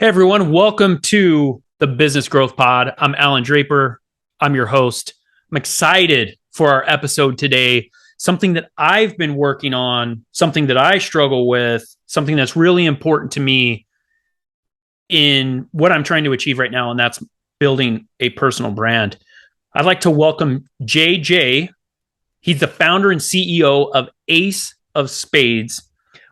Hey everyone, welcome to the Business Growth Pod. I'm Alan Draper. I'm your host. I'm excited for our episode today. Something that I've been working on, something that I struggle with, something that's really important to me in what I'm trying to achieve right now, and that's building a personal brand. I'd like to welcome Jay Jaye. He's the founder and CEO of Ace of Spades,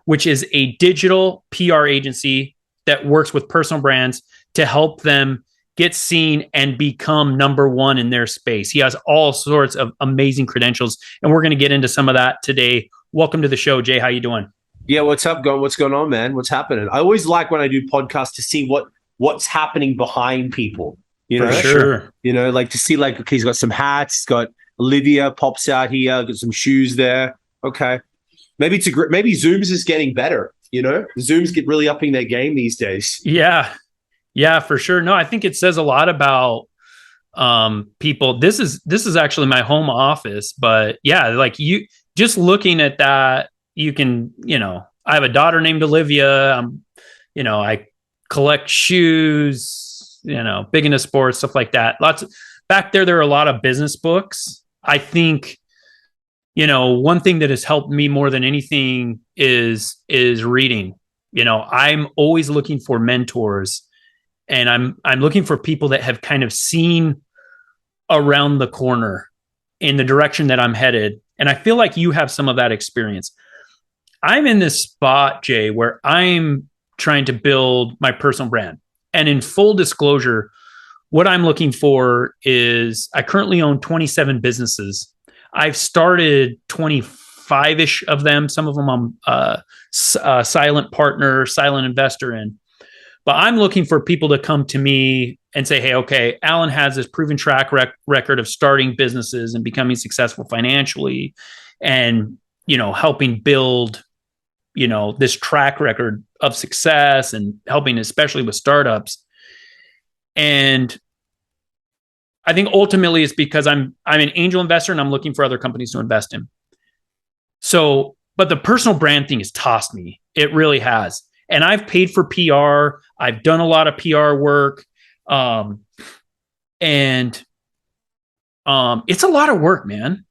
which is a digital PR agency that works with personal brands to help them get seen and become number one in their space. He has all sorts of amazing credentials, and we're going to get into some of that today. Welcome to the show, Jay. How you doing? Yeah, what's up, going? What's going on, man? What's happening? I always like when I do podcasts to see what's happening behind people. You For know, sure. like to see like, okay, he's got some hats. He's got Olivia pops out here. Got some shoes there. Okay, maybe Zooms is getting better. Zooms get really upping their game these days. Yeah. Yeah, for sure. No, I think it says a lot about people. This is actually my home office, but yeah, like you just looking at that, you can, I have a daughter named Olivia. I collect shoes, big into sports, stuff like that. Back there are a lot of business books. I think, one thing that has helped me more than anything is reading. I'm always looking for mentors, and I'm looking for people that have kind of seen around the corner in the direction that I'm headed. And I feel like you have some of that experience. I'm in this spot, Jay, where I'm trying to build my personal brand. And in full disclosure, what I'm looking for is I currently own 27 businesses. I've started 25-ish of them. Some of them I'm a silent partner, silent investor in. But I'm looking for people to come to me and say, hey, okay, Allan has this proven track record of starting businesses and becoming successful financially and, helping build, this track record of success and helping especially with startups. And I think ultimately it's because I'm an angel investor and I'm looking for other companies to invest in. So, but the personal brand thing has tossed me. It really has. And I've paid for PR. I've done a lot of PR work. And it's a lot of work, man.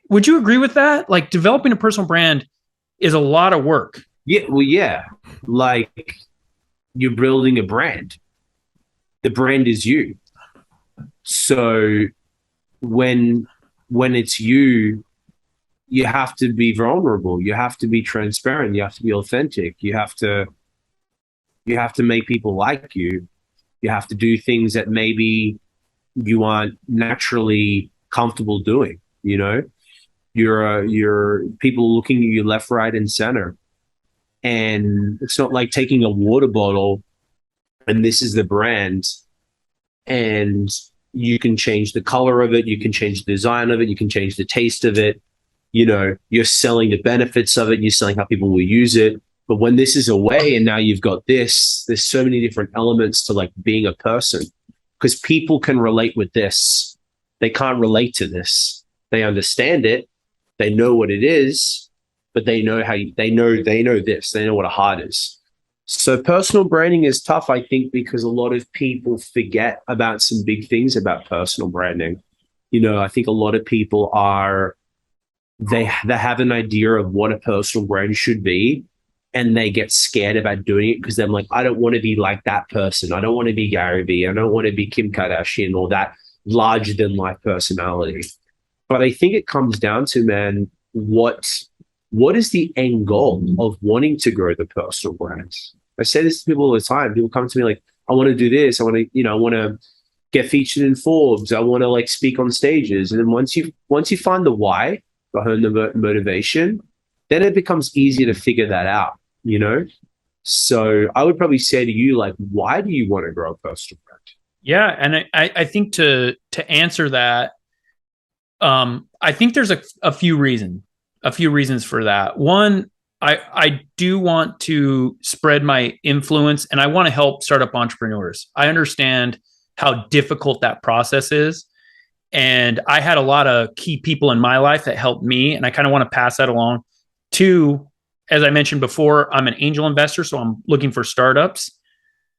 Would you agree with that? Like developing a personal brand is a lot of work. Yeah, well, yeah, like you're building a brand. The brand is you. So when it's you, you have to be vulnerable. You have to be transparent. You have to be authentic. You have to make people like you. You have to do things that maybe you aren't naturally comfortable doing. You're people looking at you left, right, and center. And it's not like taking a water bottle and this is the brand, and you can change the color of it, you can change the design of it, you can change the taste of it. You're selling the benefits of it, you're selling how people will use it. But when this is away and now you've got this, there's so many different elements to like being a person, because people can relate with this. They can't relate to this. They understand it. They know what it is, but they know they know this. They know what a heart is. So personal branding is tough, I think, because a lot of people forget about some big things about personal branding. I think a lot of people they have an idea of what a personal brand should be, and they get scared about doing it because they're like, I don't want to be like that person. I don't want to be Gary Vee. I don't want to be Kim Kardashian or that larger than life personality. But I think it comes down to, man, what is the end goal of wanting to grow the personal brand? I say this to people all the time. People come to me like, I want to do this. I want to, I want to get featured in Forbes. I want to like speak on stages. And then once you find the why behind the motivation, then it becomes easier to figure that out. So I would probably say to you, like, why do you want to grow a personal brand? Yeah. And I think to answer that, I think there's a few reasons for that. One, I do want to spread my influence and I want to help startup entrepreneurs. I understand how difficult that process is. And I had a lot of key people in my life that helped me, and I kind of want to pass that along to as I mentioned before, I'm an angel investor, so I'm looking for startups.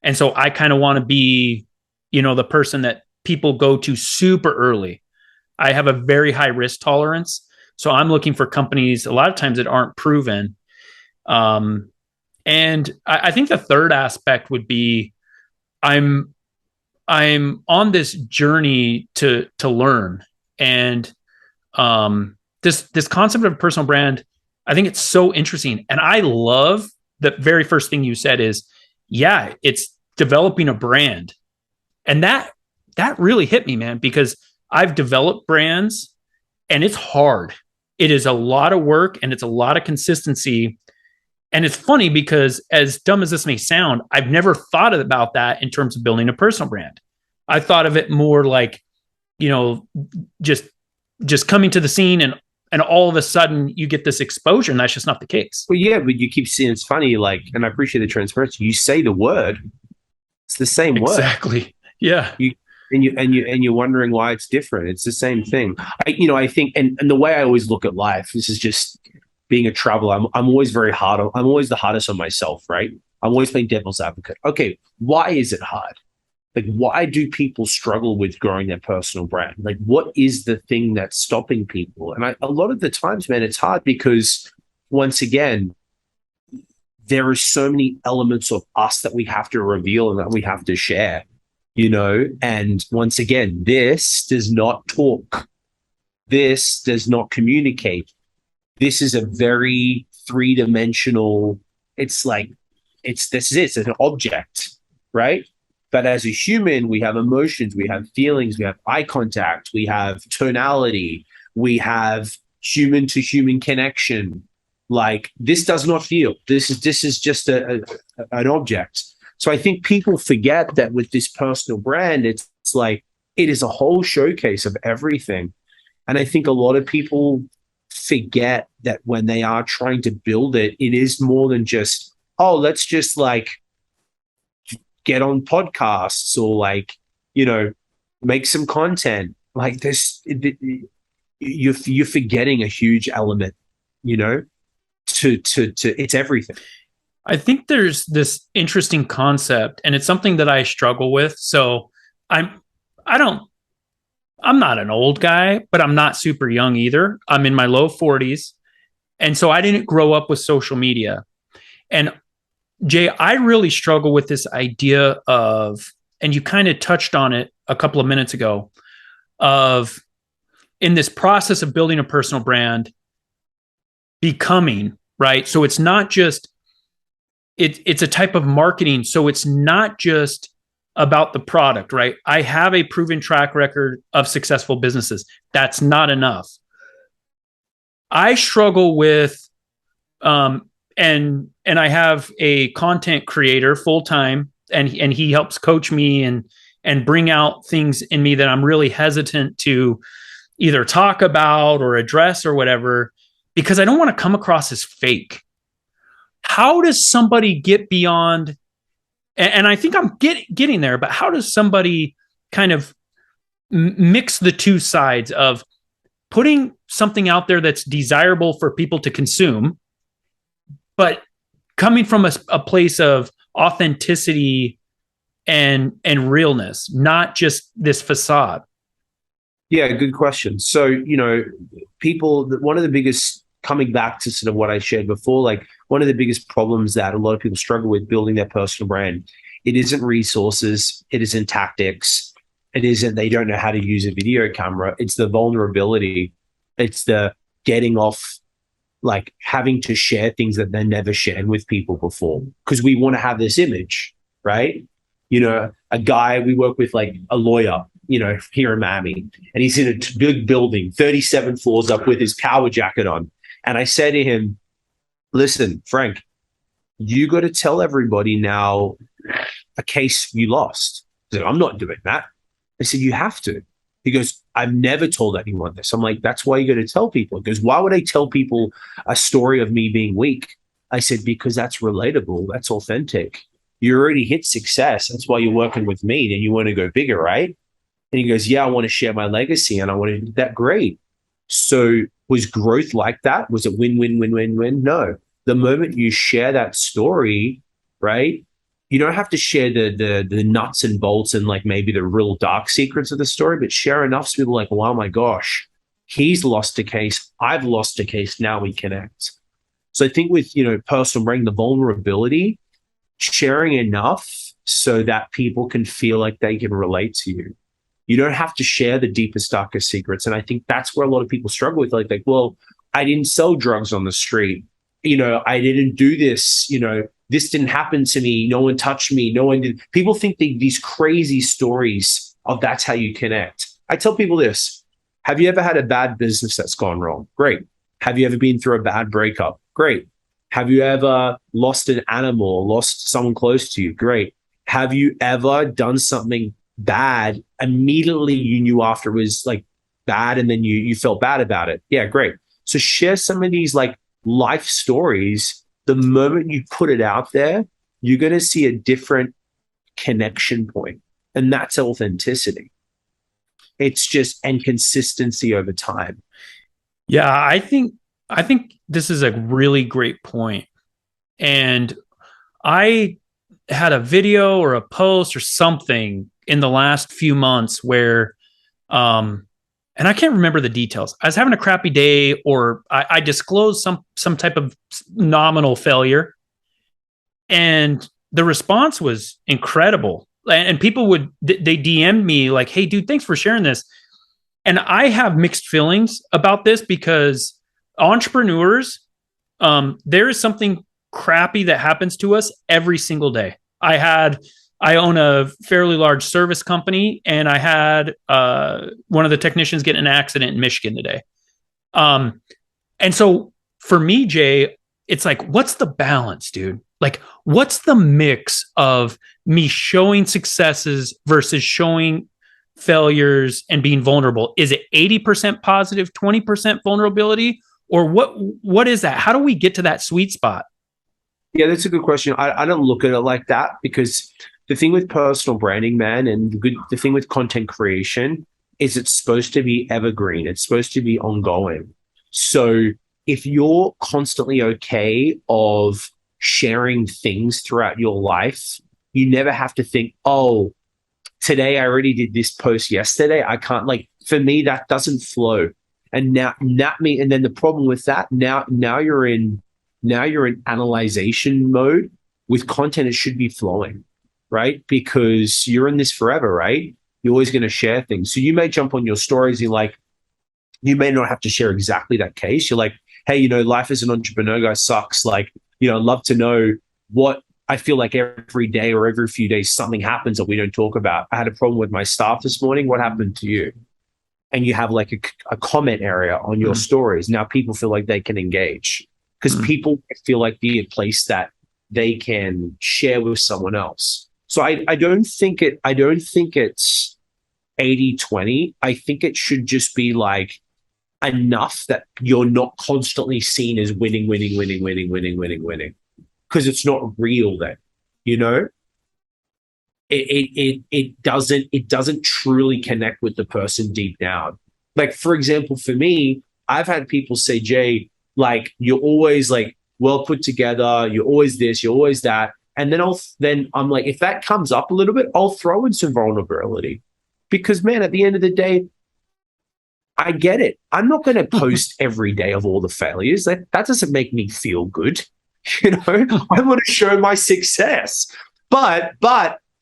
And so I kind of want to be, the person that people go to super early. I have a very high risk tolerance. So I'm looking for companies a lot of times that aren't proven. Um, and I think the third aspect would be I'm I'm on this journey to learn. And this concept of personal brand, I think it's so interesting. And I love the very first thing you said is, yeah, it's developing a brand. And that really hit me, man, because I've developed brands and it's hard. It is a lot of work and it's a lot of consistency. And it's funny because, as dumb as this may sound, I've never thought about that in terms of building a personal brand. I thought of it more like, you know, just coming to the scene and all of a sudden you get this exposure, and that's just not the case. Well, yeah, but you keep seeing it's funny, like, and I appreciate the transparency. You say the word, it's the same word. Exactly. Yeah. You're wondering why it's different. It's the same thing. I think, and the way I always look at life, this is just being a traveler. I'm always very hard. I'm always the hardest on myself, right? I'm always playing devil's advocate. Okay, why is it hard? Like, why do people struggle with growing their personal brand? Like, what is the thing that's stopping people? And a lot of the times, man, it's hard because, once again, there are so many elements of us that we have to reveal and that we have to share, And once again, this does not talk. This does not communicate. This is a very three-dimensional, it's like, it's an object, right? But as a human, we have emotions, we have feelings, we have eye contact, we have tonality, we have human to human connection. Like, this does not feel. This is just an object. So I think people forget that with this personal brand, it's like it is a whole showcase of everything. And I think a lot of people forget that when they are trying to build it, it is more than just, oh, let's just like get on podcasts or like, make some content. Like this, you're forgetting a huge element, to it's everything. I think there's this interesting concept, and it's something that I struggle with. So I'm I don't I'm not an old guy, but I'm not super young either. I'm in my low 40s. And so I didn't grow up with social media. And Jay, I really struggle with this idea of, and you kind of touched on it a couple of minutes ago, of in this process of building a personal brand, becoming, right? So it's not just, it's a type of marketing. So it's not just about the product, right? I have a proven track record of successful businesses. That's not enough. I struggle with, and I have a content creator full time, and he helps coach me and bring out things in me that I'm really hesitant to either talk about or address or whatever, because I don't want to come across as fake. How does somebody get beyond? And I think I'm getting there, but how does somebody kind of mix the two sides of putting something out there that's desirable for people to consume, but coming from a place of authenticity and realness, not just this facade? Yeah, good question. So, one of the biggest, coming back to sort of what I shared before, like one of the biggest problems that a lot of people struggle with building their personal brand, it isn't resources, it isn't tactics, it isn't they don't know how to use a video camera. It's the vulnerability. It's the getting off, like having to share things that they never shared with people before, because we want to have this image, right? A guy we work with, like a lawyer, here in Miami, and he's in a big building, 37 floors up with his power jacket on. And I said to him, listen, Frank, you got to tell everybody now a case you lost. I said, I'm not doing that. I said, you have to. He goes, I've never told anyone this. I'm like, that's why you got to tell people. He goes, why would I tell people a story of me being weak? I said, because that's relatable. That's authentic. You already hit success. That's why you're working with me, and you want to go bigger, right? And he goes, yeah, I want to share my legacy and I want to do that. Great. So was growth like that? Was it win, win, win, win, win? No. the moment you share that story, right? You don't have to share the nuts and bolts and like maybe the real dark secrets of the story, but share enough so people are like, oh my gosh, he's lost a case, I've lost a case, now we connect. So I think with personal branding, the vulnerability, sharing enough so that people can feel like they can relate to you. You don't have to share the deepest, darkest secrets. And I think that's where a lot of people struggle with. Like, well, I didn't sell drugs on the street. I didn't do this. This didn't happen to me. No one touched me. No one did. People think these crazy stories of that's how you connect. I tell people this. Have you ever had a bad business that's gone wrong? Great. Have you ever been through a bad breakup? Great. Have you ever lost an animal, lost someone close to you? Great. Have you ever done something bad immediately you knew after it was like bad and then you felt bad about it? Yeah, great. So share some of these like life stories. The moment you put it out there, you're going to see a different connection point, and that's authenticity. It's just and consistency over time. Yeah, I think this is a really great point. And I had a video or a post or something in the last few months where and I can't remember the details. I was having a crappy day, or I disclosed some type of nominal failure, and the response was incredible. And people they DM'd me like, "Hey, dude, thanks for sharing this." And I have mixed feelings about this because entrepreneurs, there is something crappy that happens to us every single day. I own a fairly large service company, and I had one of the technicians get in an accident in Michigan today. And so for me, Jay, it's like, what's the balance, dude? Like, what's the mix of me showing successes versus showing failures and being vulnerable? Is it 80% positive, 20% vulnerability? Or what is that? How do we get to that sweet spot? Yeah, that's a good question. I don't look at it like that, because the thing with personal branding, man, and the thing with content creation is it's supposed to be evergreen. It's supposed to be ongoing. So if you're constantly okay of sharing things throughout your life, you never have to think, oh, today I already did this post yesterday. I can't, like, for me, that doesn't flow. And now and then the problem with that, now you're in analyzation mode. With content, it should be flowing, right? Because you're in this forever, right? You're always going to share things. So you may jump on your stories, you may not have to share exactly that case. You're like, hey, life as an entrepreneur guy sucks. Like, I'd love to know what I feel like every day or every few days something happens that we don't talk about. I had a problem with my staff this morning. What happened to you? And you have like a comment area on your stories. Now people feel like they can engage, because people feel like be a place that they can share with someone else. So I don't think it's 80-20. I think it should just be like enough that you're not constantly seen as winning, because it's not real then, it doesn't truly connect with the person deep down. Like, for example, for me, I've had people say, Jay, like, you're always like well put together, you're always this, you're always that. And then I'm like, if that comes up a little bit, I'll throw in some vulnerability, because, man, at the end of the day, I get it. I'm not going to post every day of all the failures. That doesn't make me feel good. I want to show my success, but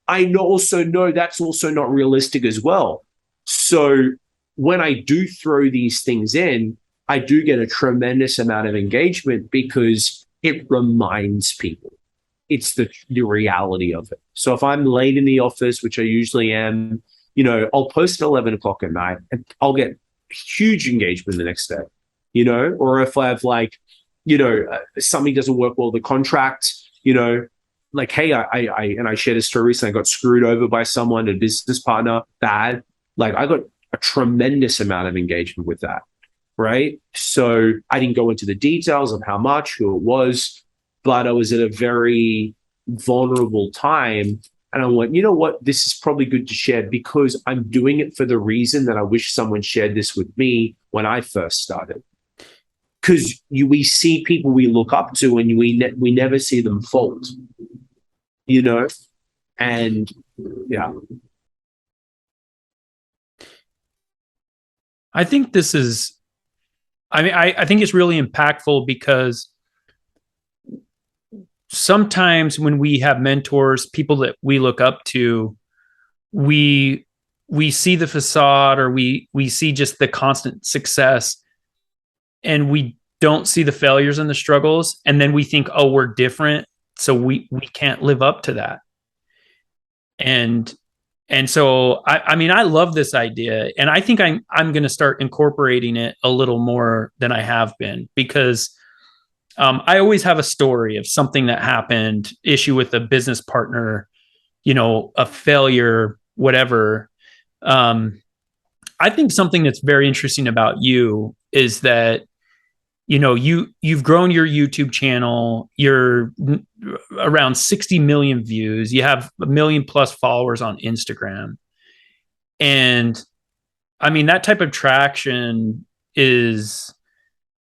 I also know that's also not realistic as well. So when I do throw these things in, I do get a tremendous amount of engagement, because it reminds people it's the reality of it. So if I'm late in the office, which I usually am, I'll post at 11 o'clock at night and I'll get huge engagement the next day, or if I have like, something doesn't work well, the contract, like, hey, I shared a story recently, I got screwed over by someone, a business partner, bad. Like, I got a tremendous amount of engagement with that, right? So I didn't go into the details of how much, who it was, but I was at a very vulnerable time. And I went, you know what? This is probably good to share, because I'm doing it for the reason that I wish someone shared this with me when I first started. because we see people we look up to, and we never see them fold, you know, and yeah. I think this is, I mean, I think it's really impactful because sometimes when we have mentors, people that we look up to, we we see the facade, or we see just the constant success, and we don't see the failures and the struggles, and then we think, oh, we're different, so we can't live up to that. And so I mean, I love this idea, and I think I'm going to start incorporating it a little more than I have been, because I always have a story of something that happened, issue with a business partner, a failure, whatever. Um, I think something that's very interesting about you is that you've grown your YouTube channel. You're around 60 million views. You have 1 million plus followers on Instagram. And I mean, that type of traction is,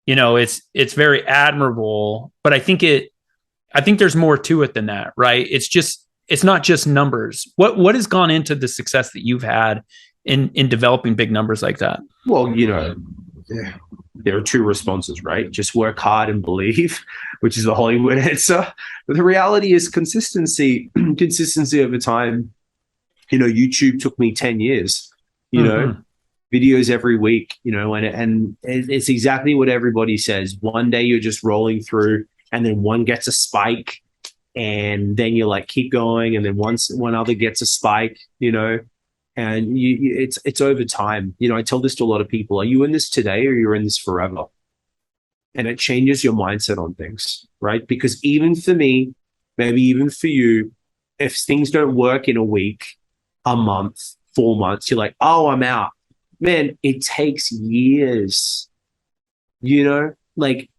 it's very admirable, but I think there's more to it than that, right? It's not just numbers. What has gone into the success that you've had in developing big numbers like that? Well, there are two responses, right? Just work hard and believe, which is the Hollywood answer. But the reality is consistency, consistency over time. YouTube took me 10 years, videos every week, and it's exactly what everybody says. One day you're just rolling through, and then one gets a spike, and then you're like, keep going. And then one other gets a spike, and it's over time. I tell this to a lot of people: are you in this today, or you're in this forever? And it changes your mindset on things, right? Because even for me, maybe even for you, if things don't work in a week, a month, 4 months, you're like, oh, I'm out. Man, it takes years, like,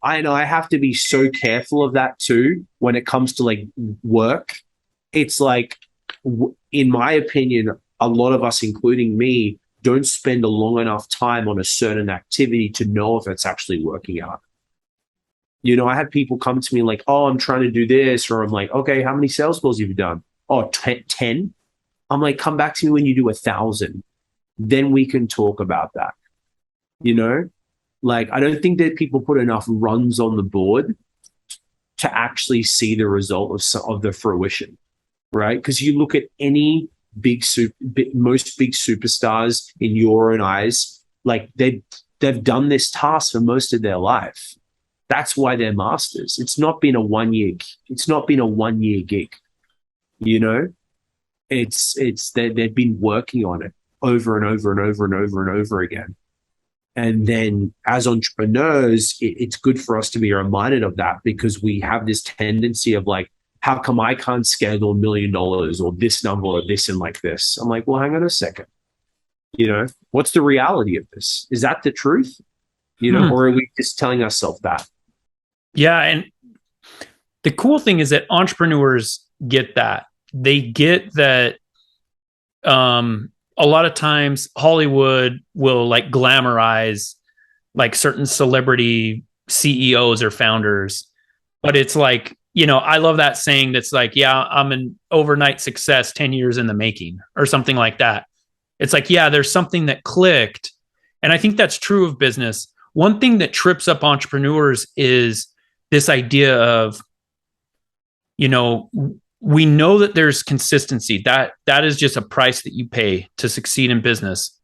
I know I have to be so careful of that too when it comes to like work. It's like, in my opinion, a lot of us, including me, don't spend a long enough time on a certain activity to know if it's actually working out. I had people come to me like, oh, I'm trying to do this, or I'm like, okay, how many sales calls have you done? Oh, 10. I'm like, come back to me when you do 1,000. Then we can talk about that. Like, I don't think that people put enough runs on the board to actually see the result of the fruition, right? Because you look at any most big superstars in your own eyes, like they've done this task for most of their life. That's why they're masters. It's not been a 1 year. It's not been a 1 year gig. They've been working on it over and over and over and over and over again. And then as entrepreneurs, it's good for us to be reminded of that, because we have this tendency of like, how come I can't schedule $1 million or this number or this and like this? I'm like, well, hang on a second. What's the reality of this? Is that the truth? Or are we just telling ourselves that? Yeah. And the cool thing is that entrepreneurs get that. They get that a lot of times Hollywood will like glamorize like certain celebrity CEOs or founders, but it's like, I love that saying that's like, yeah, I'm an overnight success 10 years in the making, or something like that. It's like, yeah, there's something that clicked. And I think that's true of business. One thing that trips up entrepreneurs is this idea of, we know that there's consistency. That is just a price that you pay to succeed in business.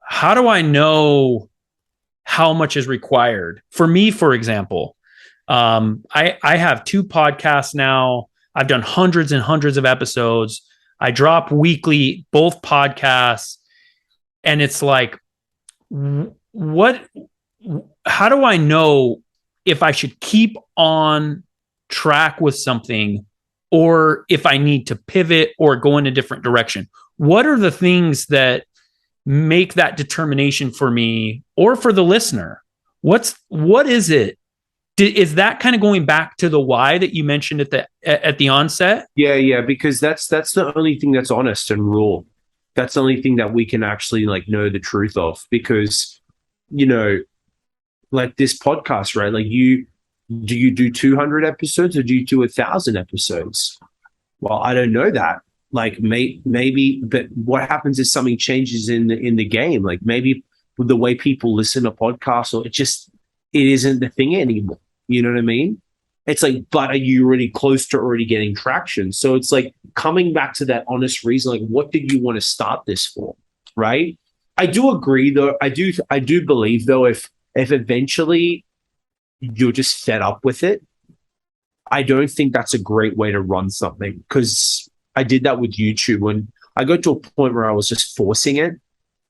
How do I know how much is required? For me, for example, I have 2 podcasts now. I've done hundreds and hundreds of episodes. I drop weekly, both podcasts. And it's like, how do I know if I should keep on track with something, or if I need to pivot or go in a different direction? What are the things that make that determination for me or for the listener? What is it? Is that kind of going back to the why that you mentioned at the onset? Yeah, because that's the only thing that's honest and raw. That's the only thing that we can actually like know the truth of, because like this podcast, right? Like do you do 200 episodes or do you do 1,000 episodes? Well, I don't know that. Like maybe, but what happens if something changes in the game? Like maybe the way people listen to podcasts, or it isn't the thing anymore. You know what I mean? It's like, but are you already close to already getting traction? So it's like coming back to that honest reason, like what did you want to start this for? Right? I do agree though. I do believe though, if eventually you're just fed up with it, I don't think that's a great way to run something, because I did that with YouTube when I got to a point where I was just forcing it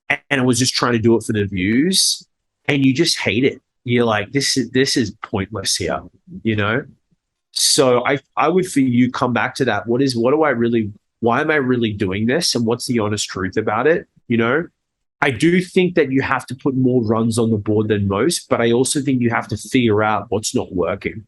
and I was just trying to do it for the views, and you just hate it. You're like, this is pointless here, you know? So I would, for you, come back to that. Why am I really doing this? And what's the honest truth about it? You know? I do think that you have to put more runs on the board than most, but I also think you have to figure out what's not working.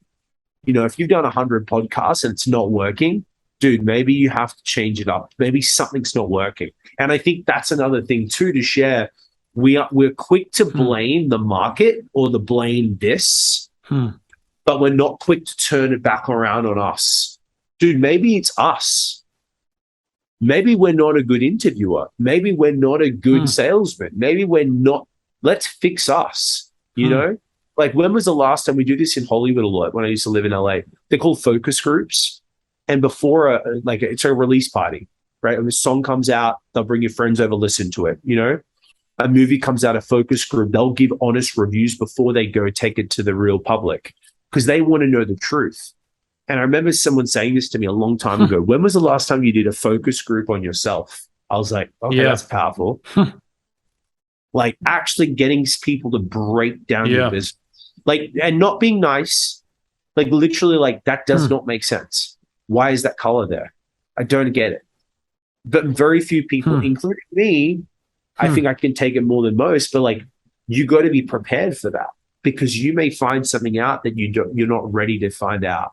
You know, if you've done 100 podcasts and it's not working, dude, maybe you have to change it up. Maybe something's not working. And I think that's another thing too to share. We're quick to blame the market or the blame this, but we're not quick to turn it back around on us. Dude, maybe it's us. Maybe we're not a good interviewer. Maybe we're not a good salesman. Maybe we're not. Let's fix us, you know? Like, when was the last time we do this in Hollywood a lot when I used to live in LA? They're called focus groups. And before, it's a release party, right? When a song comes out, they'll bring your friends over, listen to it, you know? A movie comes out, a focus group, they'll give honest reviews before they go take it to the real public because they want to know the truth. And I remember someone saying this to me a long time ago. When was the last time you did a focus group on yourself? I was like, okay, that's powerful. Like actually getting people to break down your business. Like, and not being nice, like literally like that does not make sense. Why is that color there? I don't get it. But very few people, including me, I think I can take it more than most, but like you got to be prepared for that because you may find something out that you're not ready to find out.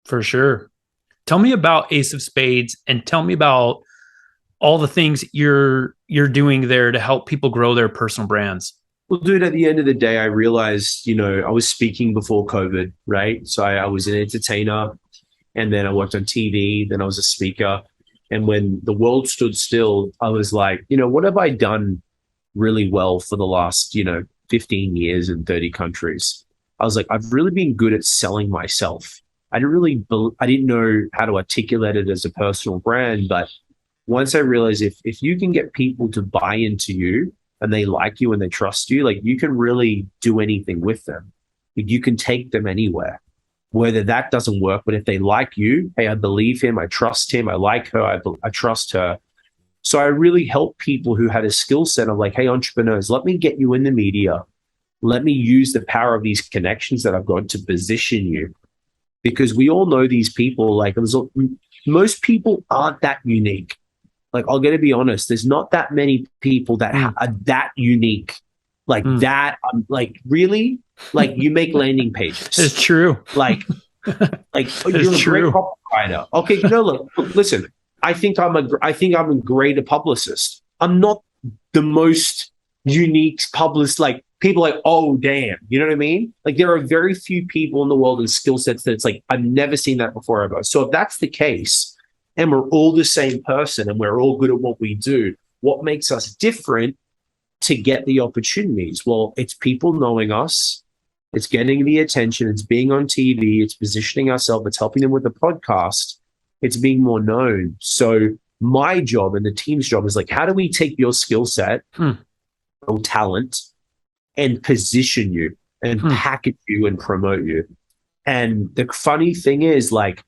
For sure. Tell me about Ace of Spades and tell me about all the things you're doing there to help people grow their personal brands. Well, dude, at the end of the day, I realized, you know, I was speaking before COVID, right? So I was an entertainer and then I worked on TV, then I was a speaker. And when the world stood still, I was like, you know, what have I done really well for the last, 15 years in 30 countries? I was like, I've really been good at selling myself. I didn't know how to articulate it as a personal brand, but once I realized if you can get people to buy into you and they like you and they trust you, like you can really do anything with them. You can take them anywhere. Whether that doesn't work, but if they like you, hey, I believe him, I trust him, I like her, I trust her. So I really help people who had a skill set of like, hey, entrepreneurs, let me get you in the media. Let me use the power of these connections that I've got to position you. Because we all know these people, like most people aren't that unique. Like, I'll get to be honest, there's not that many people that are that unique. Like that, like really? Like you make landing pages. It's true. Like you're a great copywriter. Okay, look, listen. I think I'm a great publicist. I'm not the most unique publicist. Like people like, oh damn, you know what I mean? Like there are very few people in the world and skill sets that it's like I've never seen that before ever. So if that's the case, and we're all the same person and we're all good at what we do, what makes us different to get the opportunities? Well, it's people knowing us. It's getting the attention. It's being on TV. It's positioning ourselves. It's helping them with the podcast. It's being more known. So my job and the team's job is like, how do we take your skill set or talent and position you and package you and promote you? And the funny thing is, like,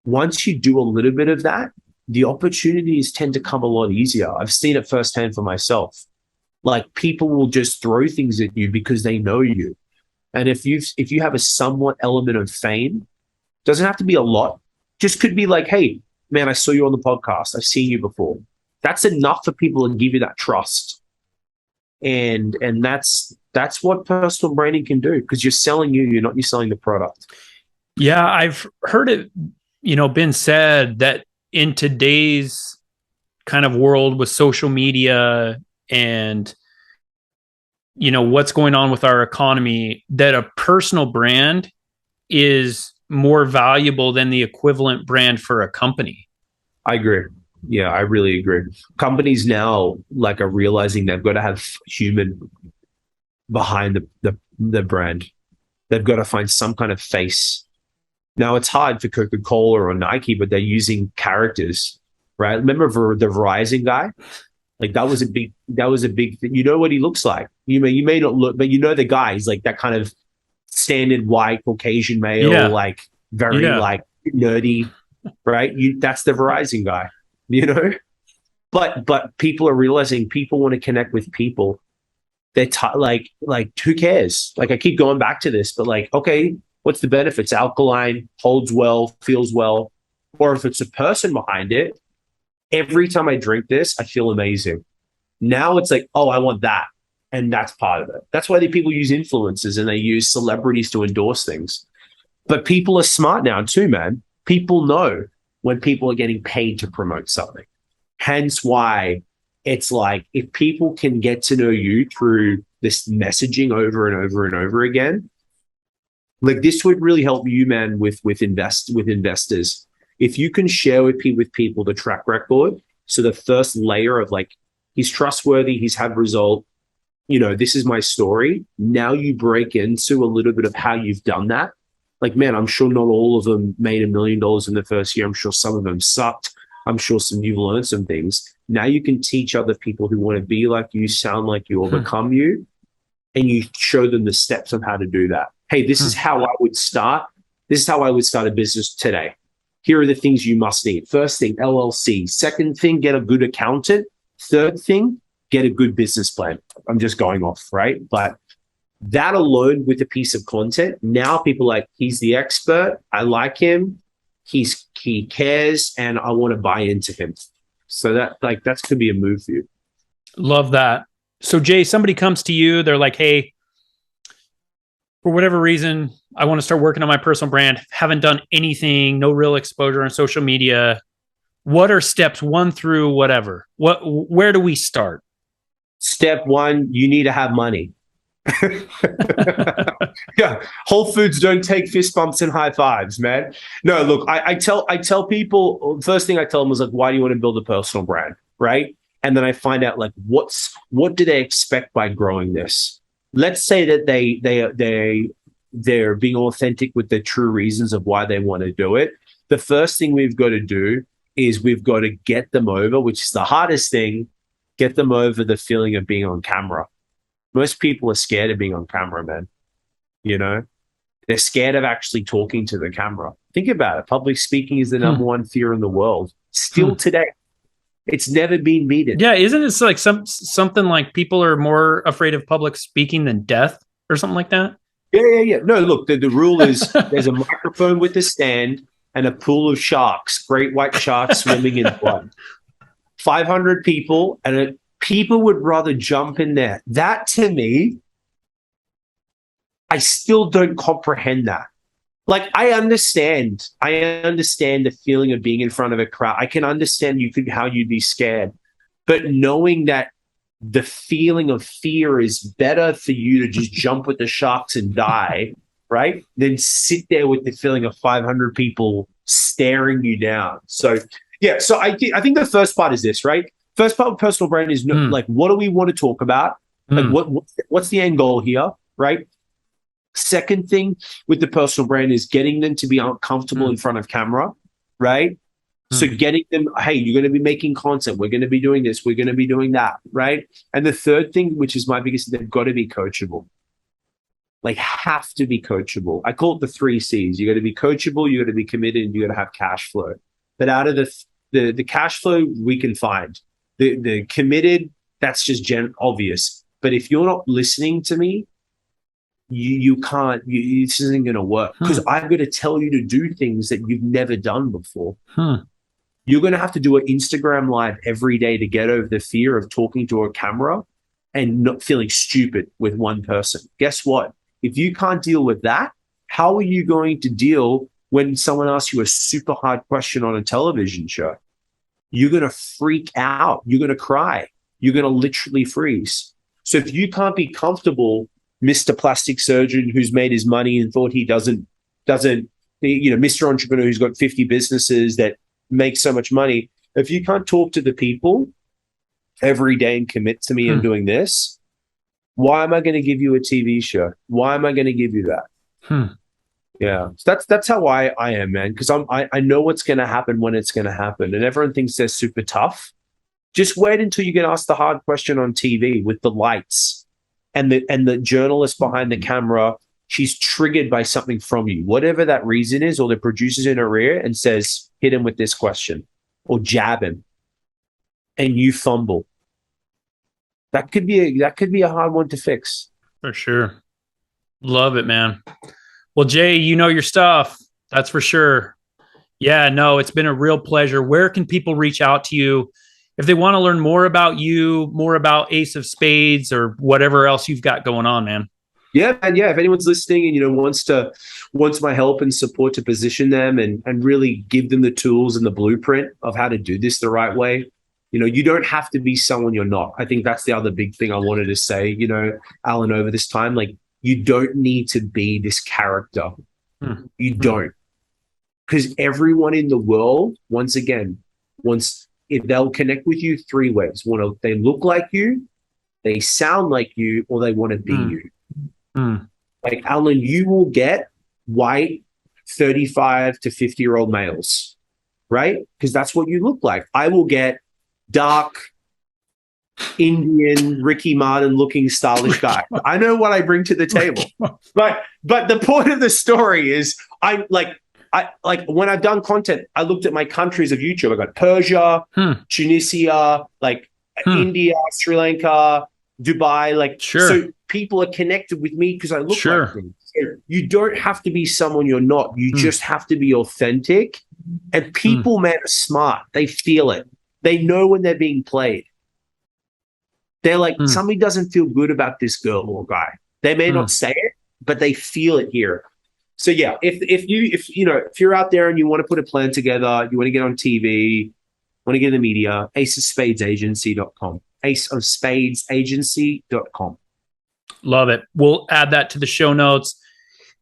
once you do a little bit of that, the opportunities tend to come a lot easier. I've seen it firsthand for myself. Like people will just throw things at you because they know you. And if you have a somewhat element of fame, doesn't have to be a lot, just could be like, hey, man, I saw you on the podcast. I've seen you before. That's enough for people to give you that trust. And that's what personal branding can do because you're selling you're selling the product. Yeah, I've heard it, been said that in today's kind of world with social media and what's going on with our economy, that a personal brand is more valuable than the equivalent brand for a company. I agree. Yeah, I really agree. Companies now like are realizing they've got to have human behind the brand. They've got to find some kind of face. Now it's hard for Coca-Cola or Nike, but they're using characters, right? Remember the Verizon guy? Like that was a big thing. You know what he looks like. You may not look, but you know the guy. He's like that kind of standard white Caucasian male, Yeah. like very Yeah. like nerdy, right? That's the Verizon guy, you know? But people are realizing people want to connect with people. Like who cares? Like I keep going back to this, but like, okay, what's the benefits? Alkaline, holds well, feels well. Or if it's a person behind it, every time I drink this, I feel amazing. Now it's like, oh, I want that. And that's part of it. That's why people use influencers and they use celebrities to endorse things. But people are smart now too, man. People know when people are getting paid to promote something. Hence why it's like if people can get to know you through this messaging over and over and over again, like this would really help you, man, with investors. If you can share with people the track record, so the first layer of like he's trustworthy, he's had result, this is my story. Now you break into a little bit of how you've done that. Like, man, I'm sure not all of them made $1 million in the first year. I'm sure some of them sucked. I'm sure you've learned some things. Now you can teach other people who want to be like you, sound like you, or become you, and you show them the steps on how to do that. Hey, this is how I would start. This is how I would start a business today. Here are the things you must need. First thing, LLC. Second thing, get a good accountant. Third thing, get a good business plan. I'm just going off, right? But that alone with a piece of content, now people are like, he's the expert. I like him. He cares, and I want to buy into him. So that could be a move for you. Love that. So Jay, somebody comes to you, they're like, hey, for whatever reason, I want to start working on my personal brand. Haven't done anything, no real exposure on social media. What are steps 1 through whatever? Where do we start? Step 1, you need to have money. Yeah, Whole Foods don't take fist bumps and high fives, man. No, look, I tell people, first thing I tell them is like, why do you want to build a personal brand, right? And then I find out like what do they expect by growing this? Let's say that they're being authentic with the true reasons of why they want to do it. The first thing we've got to do is we've got to get them over, which is the hardest thing, get them over the feeling of being on camera. Most people are scared of being on camera, man. They're scared of actually talking to the camera. Think about it. Public speaking is the number one fear in the world. Still today. It's never been beaten. Yeah, isn't it like something like people are more afraid of public speaking than death or something like that? Yeah. No, look, the rule is there's a microphone with a stand and a pool of sharks, great white sharks swimming in blood. 500 people, and people would rather jump in there. That to me, I still don't comprehend that. Like I understand the feeling of being in front of a crowd. I can understand how you'd be scared, but knowing that the feeling of fear is better for you to just jump with the sharks and die, right? Than sit there with the feeling of 500 people staring you down. So yeah, so I think the first part is this, right? First part of personal brand is like, what do we want to talk about? Like what's the end goal here, right? Second thing with the personal brand is getting them to be uncomfortable in front of camera, right? So getting them, hey, you're going to be making content. We're going to be doing this. We're going to be doing that, right? And the third thing, which is my biggest, they've got to be coachable. Like have to be coachable. I call it the 3 C's. You got to be coachable, you got to be committed, and you got to have cash flow. But out of the cash flow, we can find. The committed, that's just obvious. But if you're not listening to me, you can't, this isn't going to work because I've got to tell you to do things that you've never done before. You're going to have to do an Instagram live every day to get over the fear of talking to a camera and not feeling stupid with one person. Guess what? If you can't deal with that, how are you going to deal when someone asks you a super hard question on a television show? You're going to freak out. You're going to cry. You're going to literally freeze. So if you can't be comfortable, Mr. Plastic Surgeon who's made his money and thought he doesn't, Mr. Entrepreneur who's got 50 businesses that make so much money, if you can't talk to the people every day and commit to me and doing this, why am I going to give you a TV show? Why am I going to give you that? Yeah, so that's how I am, man. Because I know what's going to happen when it's going to happen, and everyone thinks they're super tough. Just wait until you get asked the hard question on TV with the lights and the journalist behind the camera. She's triggered by something from you, whatever that reason is, or the producer's in her ear and says, "Hit him with this question," or jab him, and you fumble. That could be a hard one to fix. For sure. Love it, man. Well, Jay, you know your stuff. That's for sure. Yeah, no, it's been a real pleasure. Where can people reach out to you if they want to learn more about you, more about Ace of Spades, or whatever else you've got going on, man? Yeah, and yeah, if anyone's listening and wants my help and support to position them and really give them the tools and the blueprint of how to do this the right way, you don't have to be someone you're not. I think that's the other big thing I wanted to say, Allan, over this time. Like, you don't need to be this character. You don't. Because everyone in the world, once again, if they'll connect with you three ways. One, they look like you, they sound like you, or they want to be you. Like, Allan, you will get white 35 to 50-year-old males, right? Because that's what you look like. I will get dark Indian Ricky Martin looking stylish guy. I know what I bring to the table. But the point of the story is I when I've done content, I looked at my countries of YouTube. I got Persia, Tunisia, India, Sri Lanka, Dubai, so people are connected with me because I look like them. So you don't have to be someone you're not. You just have to be authentic. And people, man, are smart. They feel it. They know when they're being played. They're like, somebody doesn't feel good about this girl or guy. They may not say it, but they feel it here. So yeah, if you're out there and you want to put a plan together, you want to get on TV, want to get in the media, aceofspadesagency.com. aceofspadesagency.com. Love it. We'll add that to the show notes.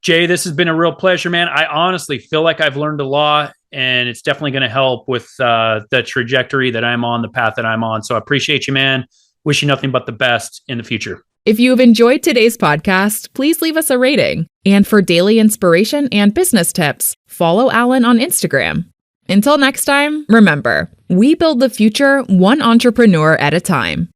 Jay, this has been a real pleasure, man. I honestly feel like I've learned a lot, and it's definitely going to help with the trajectory that I'm on, the path that I'm on. So I appreciate you, man. Wish you nothing but the best in the future. If you've enjoyed today's podcast, please leave us a rating. And for daily inspiration and business tips, follow Allan on Instagram. Until next time, remember, we build the future one entrepreneur at a time.